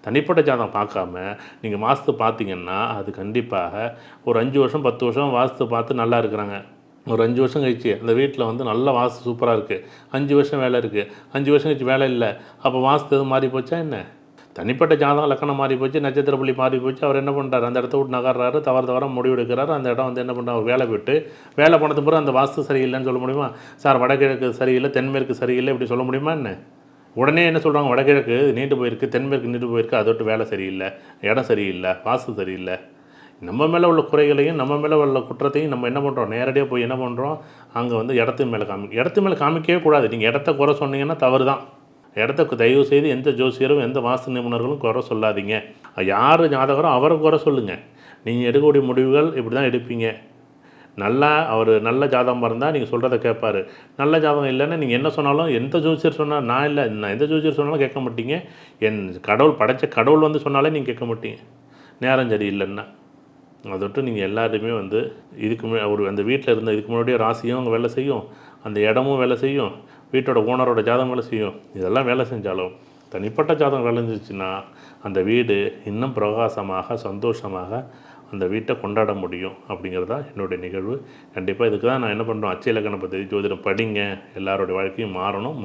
தனிப்பட்ட ஜாதகம் பார்க்காம நீங்கள் வாஸ்து பார்த்தீங்கன்னா அது கண்டிப்பாக ஒரு 5 வருஷம் 10 வருஷம் வாஸ்து பார்த்து நல்லா இருக்கிறாங்க. ஒரு 5 வருஷம் கழிச்சு அந்த வீட்டில் வந்து நல்ல வாஸ்து சூப்பராக இருக்குது. 5 வருஷம் வேலை இருக்குது. 5 வருஷம் கழிச்சு வேலை இல்லை. அப்போ வாஸ்து எதுவும் மாறி போச்சா என்ன? தனிப்பட்ட ஜாதகம் லக்கணம் மாறி போச்சு, நட்சத்திர புள்ளி மாறி போச்சு. அவர் என்ன பண்ணுறாரு, அந்த இடத்த விட்டு நகர்றாரு, தவறாக முடிவு எடுக்கிறாரு. அந்த இடம் வந்து என்ன பண்ணுறாரு, வேலை விட்டு வேலை போனது பிறகு அந்த வாஸ்து சரியில்லைன்னு சொல்ல முடியுமா? சார் வடகிழக்கு சரியில்லை, தென்மேற்கு சரியில்லை இப்படி சொல்ல முடியுமா என்ன? உடனே என்ன சொல்கிறாங்க, வடகிழக்கு நீண்டு போயிருக்கு, தென்மேற்கு நீண்டு போயிருக்கு, அதோட்டு வேலை சரியில்லை, இடம் சரியில்லை, வாஸ்து சரியில்லை. நம்ம மேலே உள்ள குறைகளையும் நம்ம மேலே உள்ள குற்றத்தையும் நம்ம என்ன பண்ணுறோம், நேரடியாக போய் என்ன பண்ணுறோம், அங்கே வந்து இடத்து மேலே இடத்து மேலே காமிக்கவே கூடாது. நீங்கள் இடத்த குறை சொன்னீங்கன்னா தவறு தான். இடத்துக்கு தயவு செய்து எந்த ஜோசியரும் எந்த வாஸ்து நிபுணர்களும் குறை சொல்லாதீங்க. யார் ஜாதகரோ அவரை குறை சொல்லுங்கள். நீங்கள் எடுக்கக்கூடிய முடிவுகள் இப்படி தான் எடுப்பீங்க. நல்லா அவர் நல்ல ஜாதகம் இருந்தால் நீங்கள் சொல்கிறத கேட்பார். நல்ல ஜாதகம் இல்லைன்னா நீங்கள் என்ன சொன்னாலும், எந்த ஜோசியர் சொன்னால் நான் இல்லை, நான் எந்த ஜோசியர் சொன்னாலும் கேட்க மாட்டீங்க. என் கடவுள் படைத்த கடவுள் வந்து சொன்னாலே நீங்கள் கேட்க மாட்டீங்க, நேரம் சரி இல்லைன்னா. அதை விட்டு நீங்கள் எல்லாருமே வந்து இதுக்கு ஒரு அந்த வீட்டில் இருந்த இதுக்கு முன்னாடியே ராசியும் அங்கே வேலை செய்யும், அந்த இடமும் வேலை செய்யும், வீட்டோட ஓனரோட ஜாதகம் வேலை செய்யும். இதெல்லாம் வேலை செஞ்சாலும் தனிப்பட்ட ஜாதகம் விளைஞ்சிச்சுன்னா அந்த வீடு இன்னும் பிரகாசமாக சந்தோஷமாக அந்த வீட்டை கொண்டாட முடியும். அப்படிங்கிறது தான் என்னுடைய நிகழ்வு. கண்டிப்பாக இதுக்கு தான் நான் என்ன பண்ணுறோம், அச்சய இலக்கண பத்தி ஜோதிடம் படிங்க. எல்லாரோடைய வாழ்க்கையும் மாறும்.